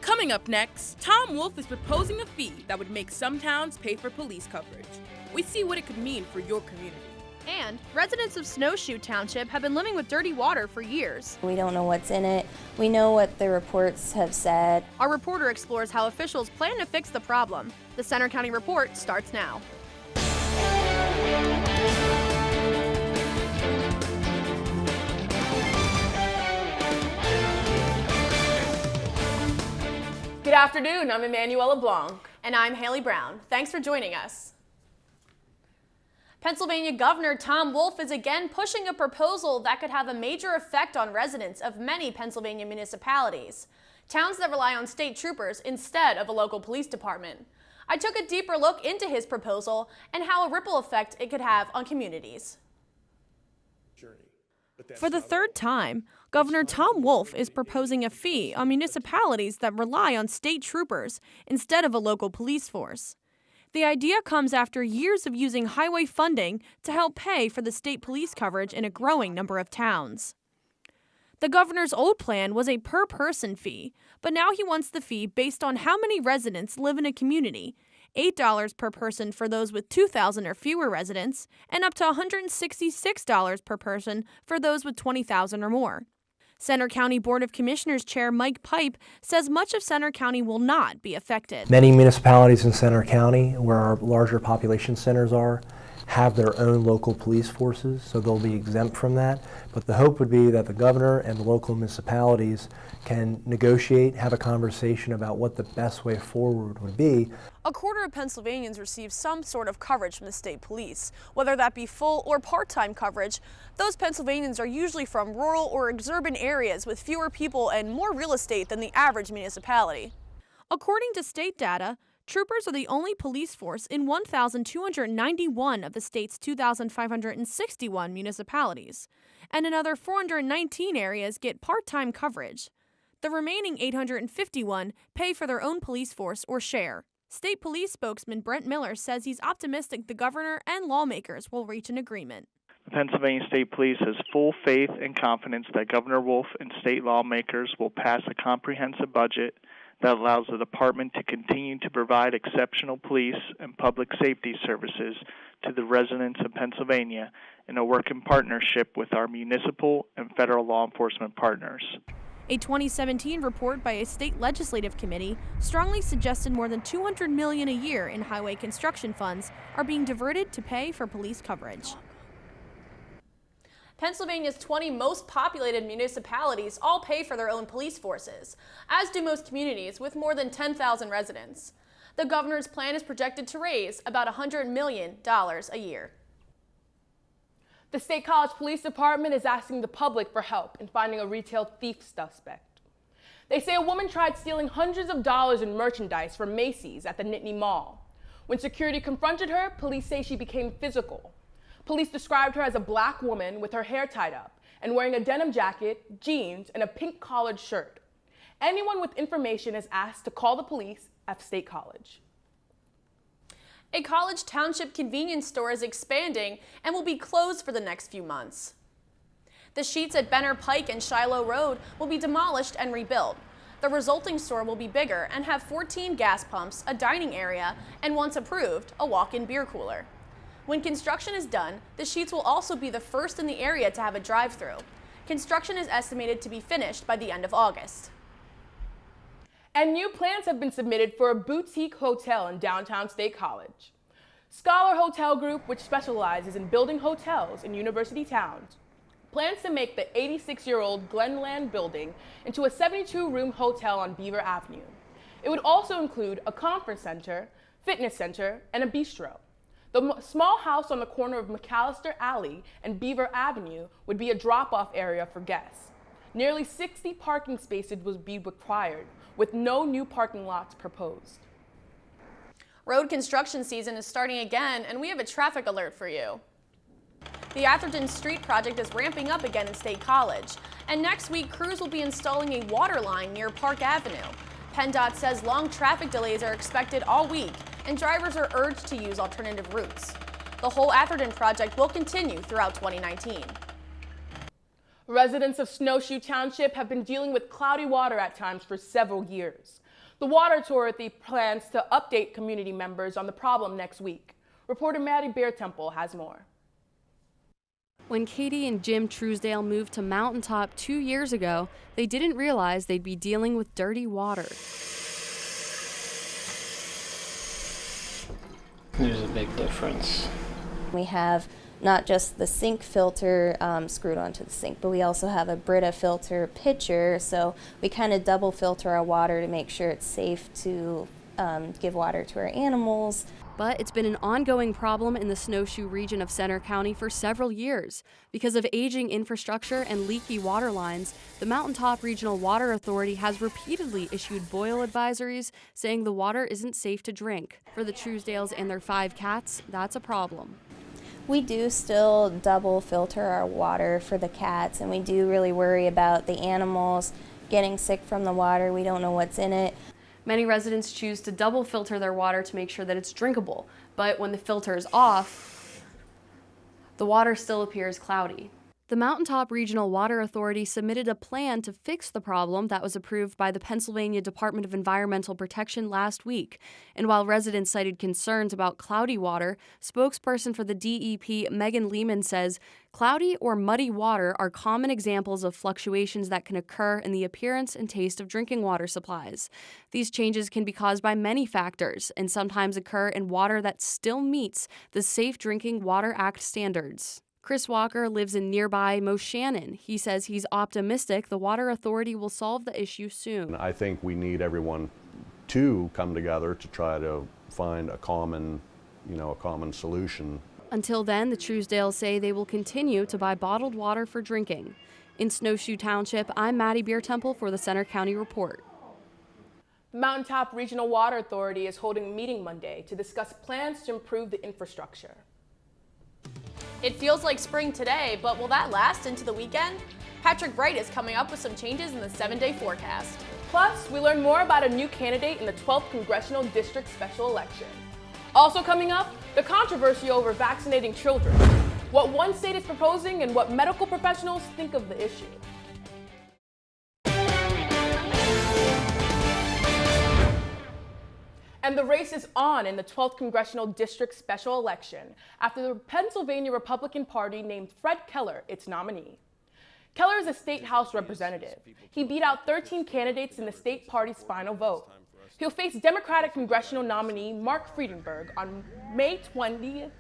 Coming up next, Tom Wolf is proposing a fee that would make some towns pay for police coverage. We see what it could mean for your community. And residents of Snowshoe Township have been living with dirty water for years. We don't know what's in it. We know what the reports have said. Our reporter explores how officials plan to fix the problem. The Center County Report starts now. Good afternoon, I'm Emanuela Blanc. And I'm Haley Brown. Thanks for joining us. Pennsylvania Governor Tom Wolf is again pushing a proposal that could have a major effect on residents of many Pennsylvania municipalities, towns that rely on state troopers instead of a local police department. I took a deeper look into his proposal and how a ripple effect it could have on communities. For the third time, Governor Tom Wolf is proposing a fee on municipalities that rely on state troopers instead of a local police force. The idea comes after years of using highway funding to help pay for the state police coverage in a growing number of towns. The governor's old plan was a per-person fee, but now he wants the fee based on how many residents live in a community, $8 per person for those with 2,000 or fewer residents, and up to $166 per person for those with 20,000 or more. Center County Board of Commissioners Chair Mike Pipe says much of Center County will not be affected. Many municipalities in Center County, where our larger population centers are, have their own local police forces, so they'll be exempt from that. But the hope would be that the governor and the local municipalities can negotiate, have a conversation about what the best way forward would be. A quarter of Pennsylvanians receive some sort of coverage from the state police, whether that be full or part-time coverage. Those Pennsylvanians are usually from rural or exurban areas with fewer people and more real estate than the average municipality. According to state data, troopers are the only police force in 1,291 of the state's 2,561 municipalities, and another 419 areas get part-time coverage. The remaining 851 pay for their own police force or share. State police spokesman Brent Miller says he's optimistic the governor and lawmakers will reach an agreement. The Pennsylvania State Police has full faith and confidence that Governor Wolf and state lawmakers will pass a comprehensive budget that allows the department to continue to provide exceptional police and public safety services to the residents of Pennsylvania and to work in partnership with our municipal and federal law enforcement partners. A 2017 report by a state legislative committee strongly suggested more than $200 million a year in highway construction funds are being diverted to pay for police coverage. Pennsylvania's 20 most populated municipalities all pay for their own police forces, as do most communities with more than 10,000 residents. The governor's plan is projected to raise about $100 million a year. The State College Police Department is asking the public for help in finding a retail thief suspect. They say a woman tried stealing hundreds of dollars in merchandise from Macy's at the Nittany Mall. When security confronted her, police say she became physical. Police described her as a black woman with her hair tied up and wearing a denim jacket, jeans, and a pink collared shirt. Anyone with information is asked to call the police at State College. A College Township convenience store is expanding and will be closed for the next few months. The Sheets at Benner Pike and Shiloh Road will be demolished and rebuilt. The resulting store will be bigger and have 14 gas pumps, a dining area, and once approved, a walk-in beer cooler. When construction is done, the Sheets will also be the first in the area to have a drive-through. Construction is estimated to be finished by the end of August. And new plans have been submitted for a boutique hotel in downtown State College. Scholar Hotel Group, which specializes in building hotels in university towns, plans to make the 86-year-old Glenland building into a 72-room hotel on Beaver Avenue. It would also include a conference center, fitness center, and a bistro. The small house on the corner of McAllister Alley and Beaver Avenue would be a drop-off area for guests. Nearly 60 parking spaces would be required, with no new parking lots proposed. Road construction season is starting again, and we have a traffic alert for you. The Atherton Street project is ramping up again in State College, and next week crews will be installing a water line near Park Avenue. PennDOT says long traffic delays are expected all week, and drivers are urged to use alternative routes. The whole Atherton project will continue throughout 2019. Residents of Snowshoe Township have been dealing with cloudy water at times for several years. The Water Authority plans to update community members on the problem next week. Reporter Maddie Beartemple has more. When Katie and Jim Truesdale moved to Mountaintop 2 years ago, they didn't realize they'd be dealing with dirty water. There's a big difference. We have not just the sink filter screwed onto the sink, but we also have a Brita filter pitcher, so we kind of double filter our water to make sure it's safe to give water to our animals. But it's been an ongoing problem in the Snowshoe region of Center County for several years. Because of aging infrastructure and leaky water lines, the Mountaintop Regional Water Authority has repeatedly issued boil advisories saying the water isn't safe to drink. For the Truesdales and their 5 cats, that's a problem. We do still double filter our water for the cats, and we do really worry about the animals getting sick from the water. We don't know what's in it. Many residents choose to double filter their water to make sure that it's drinkable, but when the filter is off, the water still appears cloudy. The Mountaintop Regional Water Authority submitted a plan to fix the problem that was approved by the Pennsylvania Department of Environmental Protection last week. And while residents cited concerns about cloudy water, spokesperson for the DEP, Megan Lehman, says cloudy or muddy water are common examples of fluctuations that can occur in the appearance and taste of drinking water supplies. These changes can be caused by many factors and sometimes occur in water that still meets the Safe Drinking Water Act standards. Chris Walker lives in nearby Moshannon. He says he's optimistic the Water Authority will solve the issue soon. I think we need everyone to come together to try to find a common solution. Until then, the Truesdales say they will continue to buy bottled water for drinking. In Snowshoe Township, I'm Maddie Beartemple for the Center County Report. The Mountaintop Regional Water Authority is holding a meeting Monday to discuss plans to improve the infrastructure. It feels like spring today, but will that last into the weekend? Patrick Bright is coming up with some changes in the 7-day forecast. Plus, we learn more about a new candidate in the 12th Congressional District special election. Also coming up, the controversy over vaccinating children, what one state is proposing and what medical professionals think of the issue. And the race is on in the 12th Congressional District special election after the Pennsylvania Republican Party named Fred Keller its nominee. Keller is a state House representative. He beat out 13 candidates in the state party's final vote. He'll face Democratic congressional nominee Mark Friedenberg on May 21st.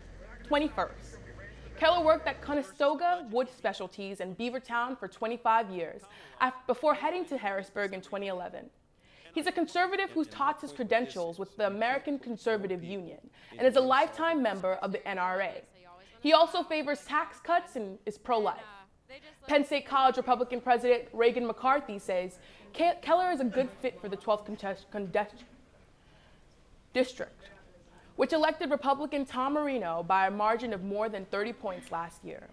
Keller worked at Conestoga Wood Specialties in Beavertown for 25 years before heading to Harrisburg in 2011. He's a conservative who's taught his credentials with the American Conservative Union and is a lifetime member of the NRA. He also favors tax cuts and is pro-life. Penn State College Republican President Reagan McCarthy says Keller is a good fit for the 12th district, which elected Republican Tom Marino by a margin of more than 30 points last year.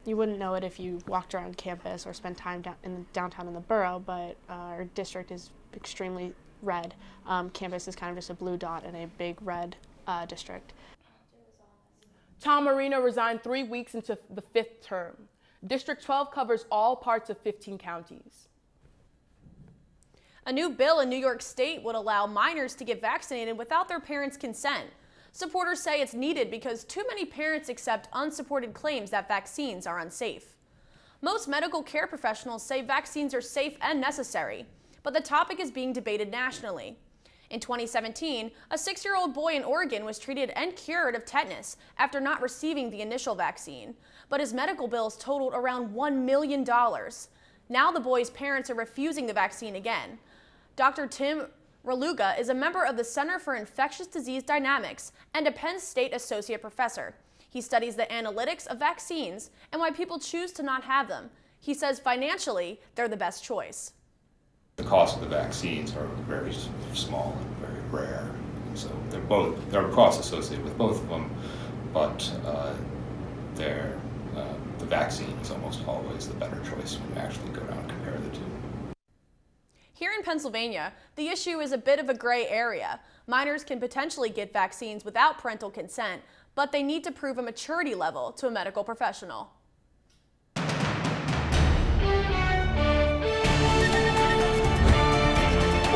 You wouldn't know it if you walked around campus or spent time downtown in the borough, but our district is extremely red. Campus is kind of just a blue dot in a big red district. Tom Marino resigned 3 weeks into the 5th term. District 12 covers all parts of 15 counties. A new bill in New York State would allow minors to get vaccinated without their parents' consent. Supporters say it's needed because too many parents accept unsupported claims that vaccines are unsafe. Most medical care professionals say vaccines are safe and necessary, but the topic is being debated nationally. In 2017, a 6-year-old boy in Oregon was treated and cured of tetanus after not receiving the initial vaccine, but his medical bills totaled around $1 million. Now the boy's parents are refusing the vaccine again. Dr. Tim Raluga is a member of the Center for Infectious Disease Dynamics and a Penn State associate professor. He studies the analytics of vaccines and why people choose to not have them. He says financially, they're the best choice. The cost of the vaccines are very small and very rare. So there are costs associated with both of them, but the vaccine is almost always the better choice when you actually go down and compare the two. Here in Pennsylvania, the issue is a bit of a gray area. Minors can potentially get vaccines without parental consent, but they need to prove a maturity level to a medical professional.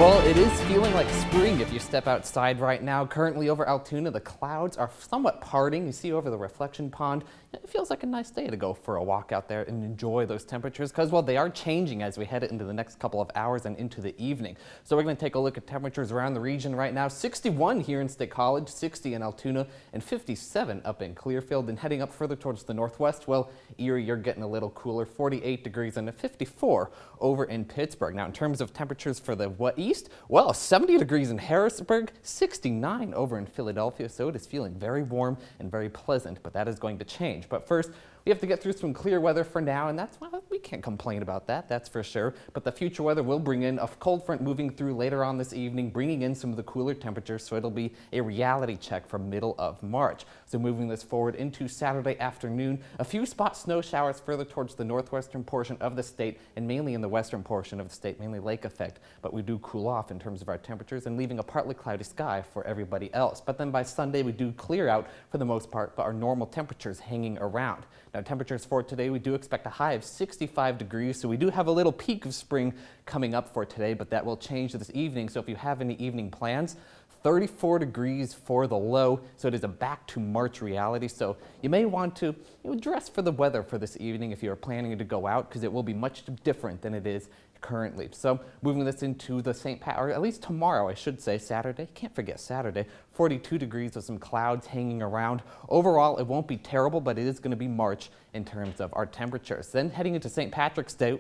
Well, it is feeling like spring if you step outside right now. Currently over Altoona, the clouds are somewhat parting. You see over the reflection pond, it feels like a nice day to go for a walk out there and enjoy those temperatures because, well, they are changing as we head into the next couple of hours and into the evening. So we're going to take a look at temperatures around the region right now. 61 here in State College, 60 in Altoona, and 57 up in Clearfield. And heading up further towards the northwest, well, Erie, you're getting a little cooler, 48 degrees and a 54 over in Pittsburgh. Now, in terms of temperatures for the east, well, 70 degrees in Harrisburg, 69 over in Philadelphia, so it is feeling very warm and very pleasant, but that is going to change. But first, we have to get through some clear weather for now, and well, we can't complain about that, that's for sure. But the future weather will bring in a cold front moving through later on this evening, bringing in some of the cooler temperatures, so it'll be a reality check for middle of March. So moving this forward into Saturday afternoon, a few spot snow showers further towards the northwestern portion of the state and mainly in the western portion of the state, mainly lake effect. But we do cool off in terms of our temperatures and leaving a partly cloudy sky for everybody else. But then by Sunday, we do clear out for the most part, but our normal temperatures hanging around. Now, temperatures for today, we do expect a high of 65 degrees, so we do have a little peak of spring coming up for today, but that will change this evening. So if you have any evening plans, 34 degrees for the low, so it is a back to March reality. So you may want to dress for the weather for this evening if you are planning to go out, because it will be much different than it is currently. So moving this into the or at least tomorrow, I should say, Saturday, can't forget Saturday, 42 degrees with some clouds hanging around. Overall, it won't be terrible, but it is going to be March in terms of our temperatures. Then heading into St. Patrick's Day,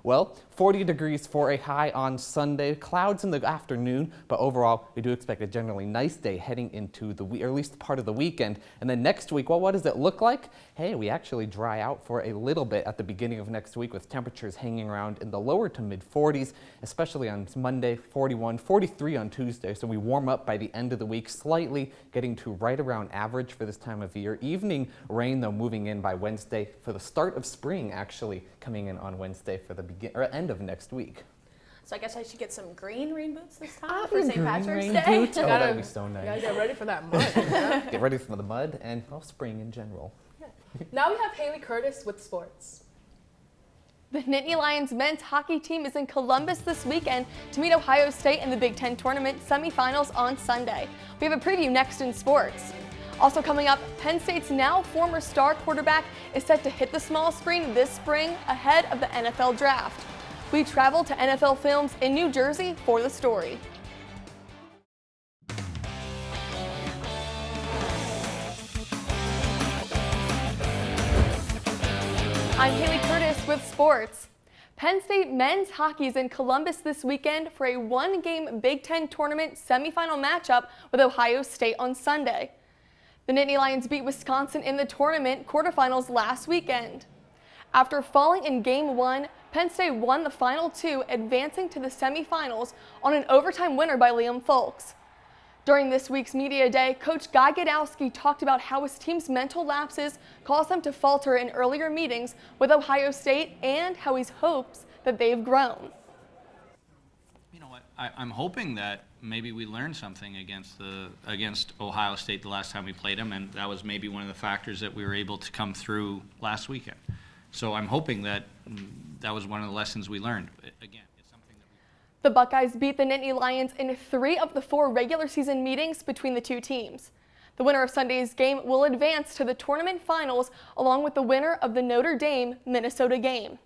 well, 40 degrees for a high on Sunday, clouds in the afternoon, but overall, we do expect a generally nice day heading into the week, or at least part of the weekend. And then next week, well, what does it look like? Hey, we actually dry out for a little bit at the beginning of next week with temperatures hanging around in the lower to mid 40s, especially on Monday, 41, 43 on Tuesday. So we warm up by the end of the week slightly, getting to right around average for this time of year. Evening rain, though, moving in by Wednesday for the start of spring, actually coming in on Wednesday for the end of next week. So I guess I should get some green rain boots this time for St. Patrick's Day. Boots? Oh, that'd be so nice. You gotta get ready for that mud. Yeah? Get ready for the mud and, well, spring in general. Yeah. Now we have Haley Curtis with sports. The Nittany Lions men's hockey team is in Columbus this weekend to meet Ohio State in the Big Ten tournament semifinals on Sunday. We have a preview next in sports. Also coming up, Penn State's now former star quarterback is set to hit the small screen this spring ahead of the NFL draft. We travel to NFL Films in New Jersey for the story. I'm Haley Curtis with sports. Penn State men's hockey is in Columbus this weekend for a one-game Big Ten tournament semifinal matchup with Ohio State on Sunday. The Nittany Lions beat Wisconsin in the tournament quarterfinals last weekend. After falling in Game 1, Penn State won the final two, advancing to the semifinals on an overtime winner by Liam Folks. During this week's media day, Coach Guy Gadowski talked about how his team's mental lapses caused them to falter in earlier meetings with Ohio State and how he hopes that they've grown. You know what? I'm hoping that maybe we learned something against Ohio State the last time we played them, and that was maybe one of the factors that we were able to come through last weekend. So I'm hoping that that was one of the lessons we learned. Again, it's something that the Buckeyes beat the Nittany Lions in 3 of the 4 regular season meetings between the two teams. The winner of Sunday's game will advance to the tournament finals along with the winner of the Notre Dame-Minnesota game.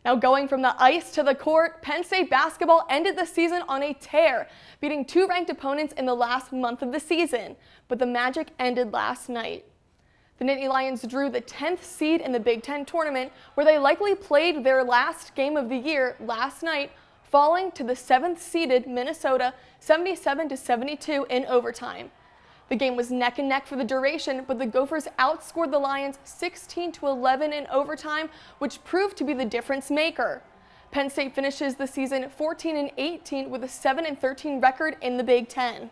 Now going from the ice to the court, Penn State basketball ended the season on a tear, beating 2 ranked opponents in the last month of the season, but the magic ended last night. The Nittany Lions drew the 10th seed in the Big Ten tournament, where they likely played their last game of the year last night, falling to the 7th seeded Minnesota 77-72 in overtime. The game was neck and neck for the duration, but the Gophers outscored the Lions 16-11 in overtime, which proved to be the difference maker. Penn State finishes the season 14-18 with a 7-13 record in the Big Ten.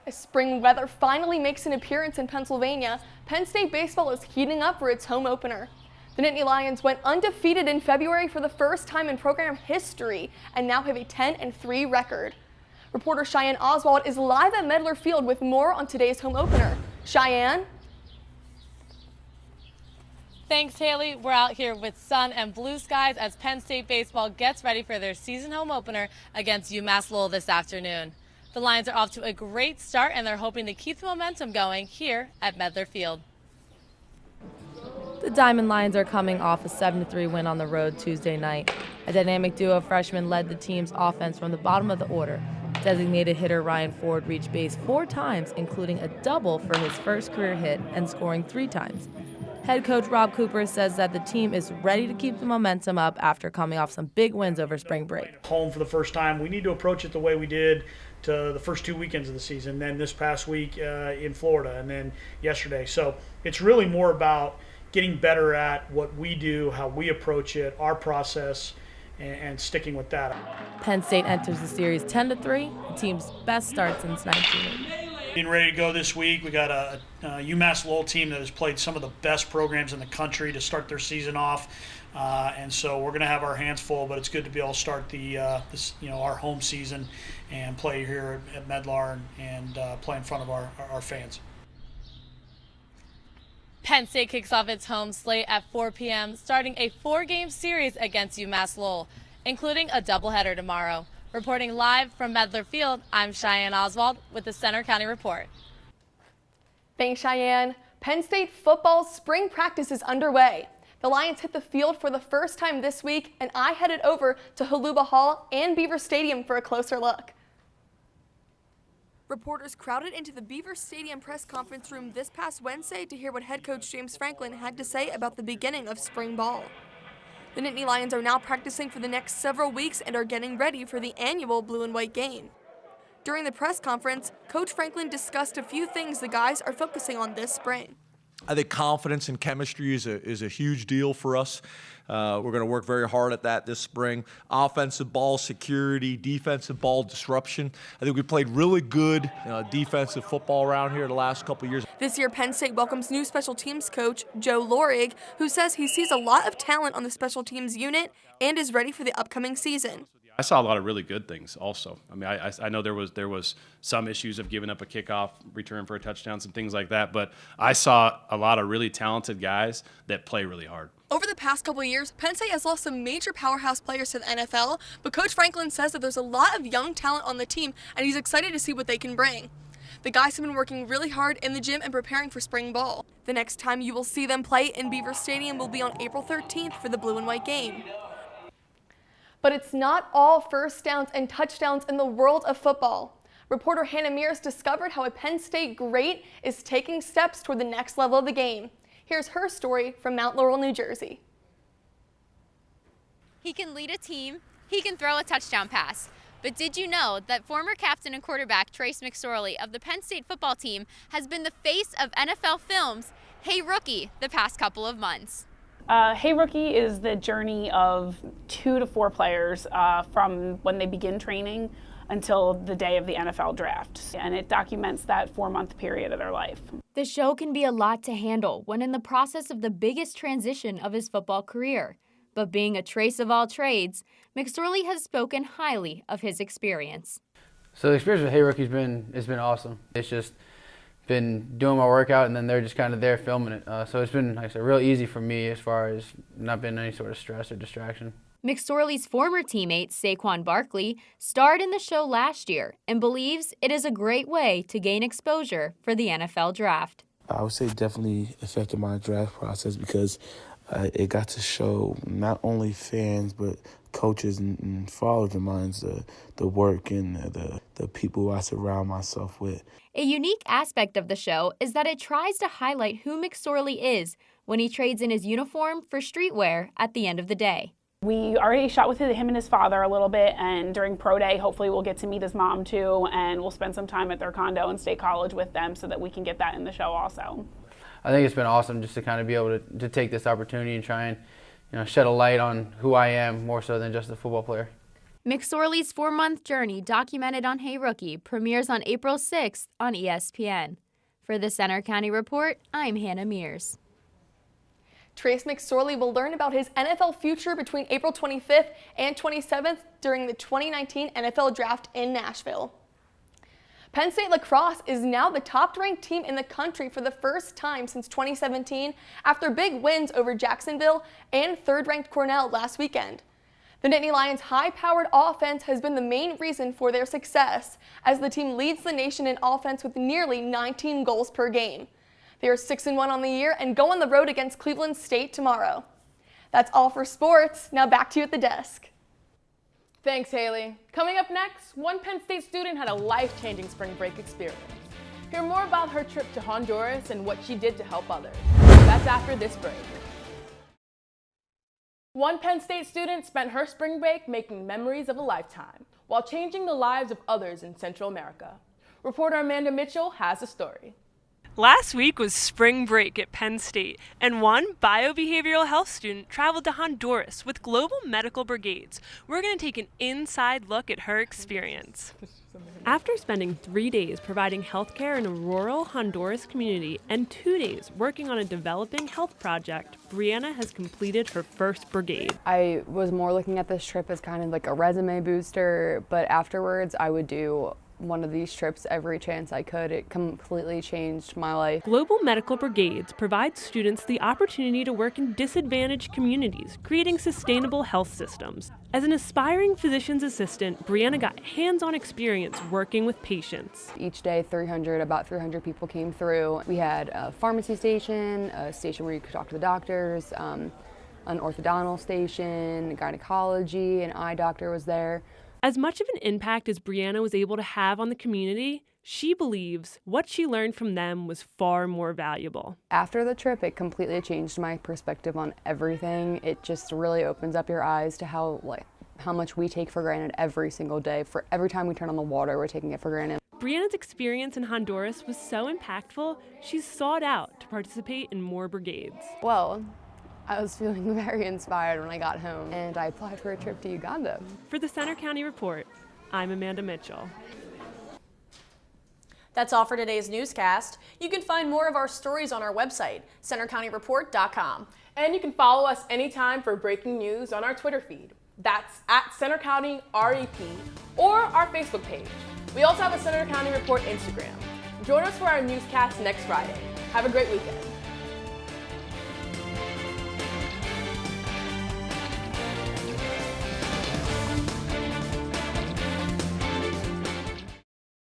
As spring weather finally makes an appearance in Pennsylvania, Penn State baseball is heating up for its home opener. The Nittany Lions went undefeated in February for the first time in program history and now have a 10-3 record. Reporter Cheyenne Oswald is live at Medler Field with more on today's home opener. Cheyenne? Thanks, Haley. We're out here with sun and blue skies as Penn State baseball gets ready for their season home opener against UMass Lowell this afternoon. The Lions are off to a great start, and they're hoping to keep the momentum going here at Medler Field. The Diamond Lions are coming off a 7-3 win on the road Tuesday night. A dynamic duo of freshmen led the team's offense from the bottom of the order. Designated hitter Ryan Ford reached base 4 times, including a double for his first career hit and scoring 3 times. Head coach Rob Cooper says that the team is ready to keep the momentum up after coming off some big wins over spring break. Home for the first time. We need to approach it the way we did to the first 2 weekends of the season, then this past week in Florida, and then yesterday. So it's really more about getting better at what we do, how we approach it, our process, and sticking with that. Penn State enters the series 10-3, the team's best start since 1980. Getting ready to go this week. We got a UMass Lowell team that has played some of the best programs in the country to start their season off, and so we're going to have our hands full. But it's good to be able to start our home season and play here at Medlar and play in front of our fans. Penn State kicks off its home slate at 4 p.m., starting a 4-game series against UMass Lowell, including a doubleheader tomorrow. Reporting live from Medler Field, I'm Cheyenne Oswald with the Center County Report. Thanks, Cheyenne. Penn State football's spring practice is underway. The Lions hit the field for the first time this week, and I headed over to Haluba Hall and Beaver Stadium for a closer look. Reporters crowded into the Beaver Stadium press conference room this past Wednesday to hear what head coach James Franklin had to say about the beginning of spring ball. The Nittany Lions are now practicing for the next several weeks and are getting ready for the annual blue and white game. During the press conference, Coach Franklin discussed a few things the guys are focusing on this spring. I think confidence and chemistry is a huge deal for us. We're going to work very hard at that this spring. Offensive ball security, defensive ball disruption. I think we played really good defensive football around here the last couple of years. This year, Penn State welcomes new special teams coach Joe Lorig, who says he sees a lot of talent on the special teams unit and is ready for the upcoming season. I saw a lot of really good things also. I mean, I know there was some issues of giving up a kickoff return for a touchdown, some things like that, but I saw a lot of really talented guys that play really hard. Over the past couple of years, Penn State has lost some major powerhouse players to the NFL, but Coach Franklin says that there's a lot of young talent on the team, and he's excited to see what they can bring. The guys have been working really hard in the gym and preparing for spring ball. The next time you will see them play in Beaver Stadium will be on April 13th for the blue and white game. But it's not all first downs and touchdowns in the world of football. Reporter Hannah Mears discovered how a Penn State great is taking steps toward the next level of the game. Here's her story from Mount Laurel, New Jersey. He can lead a team, he can throw a touchdown pass. But did you know that former captain and quarterback Trace McSorley of the Penn State football team has been the face of NFL Films' Hey Rookie the past couple of months? Hey Rookie is the journey of 2 to 4 players from when they begin training until the day of the NFL draft. And it documents that 4-month period of their life. The show can be a lot to handle when in the process of the biggest transition of his football career. But being a Trace of all trades, McSorley has spoken highly of his experience. So the experience with Hey Rookie's been awesome. It's just been doing my workout and then they're just kind of there filming it. So it's been, like I said, real easy for me as far as not been any sort of stress or distraction. McSorley's former teammate, Saquon Barkley, starred in the show last year and believes it is a great way to gain exposure for the NFL draft. I would say it definitely affected my draft process because it got to show not only fans but coaches and followers of mine the work and the people I surround myself with. A unique aspect of the show is that it tries to highlight who McSorley is when he trades in his uniform for streetwear at the end of the day. We already shot with him and his father a little bit, and during pro day, hopefully we'll get to meet his mom too, and we'll spend some time at their condo in State College with them so that we can get that in the show also. I think it's been awesome just to kind of be able to take this opportunity and try and shed a light on who I am more so than just a football player. McSorley's 4-month journey documented on Hey Rookie premieres on April 6th on ESPN. For the Center County Report, I'm Hannah Mears. Trace McSorley will learn about his NFL future between April 25th and 27th during the 2019 NFL Draft in Nashville. Penn State lacrosse is now the top-ranked team in the country for the first time since 2017 after big wins over Jacksonville and third-ranked Cornell last weekend. The Nittany Lions' high-powered offense has been the main reason for their success, as the team leads the nation in offense with nearly 19 goals per game. They are 6-1 on the year and go on the road against Cleveland State tomorrow. That's all for sports. Now back to you at the desk. Thanks, Haley. Coming up next, one Penn State student had a life-changing spring break experience. Hear more about her trip to Honduras and what she did to help others. That's after this break. One Penn State student spent her spring break making memories of a lifetime while changing the lives of others in Central America. Reporter Amanda Mitchell has the story. Last week was spring break at Penn State, and one biobehavioral health student traveled to Honduras with Global Medical Brigades. We're going to take an inside look at her experience. After spending 3 days providing healthcare in a rural Honduras community and 2 days working on a developing health project, Brianna has completed her first brigade. I was more looking at this trip as kind of like a resume booster, but afterwards I would do one of these trips every chance I could. It completely changed my life. Global Medical Brigades provide students the opportunity to work in disadvantaged communities, creating sustainable health systems. As an aspiring physician's assistant, Brianna got hands-on experience working with patients. Each day, about 300 people came through. We had a pharmacy station, a station where you could talk to the doctors, an orthodontal station, gynecology, an eye doctor was there. As much of an impact as Brianna was able to have on the community, she believes what she learned from them was far more valuable. After the trip, it completely changed my perspective on everything. It just really opens up your eyes to how much we take for granted every single day. For every time we turn on the water, we're taking it for granted. Brianna's experience in Honduras was so impactful, she's sought out to participate in more brigades. Well, I was feeling very inspired when I got home, and I applied for a trip to Uganda. For the Center County Report, I'm Amanda Mitchell. That's all for today's newscast. You can find more of our stories on our website, centercountyreport.com. And you can follow us anytime for breaking news on our Twitter feed. That's at Center County REP or our Facebook page. We also have a Center County Report Instagram. Join us for our newscast next Friday. Have a great weekend.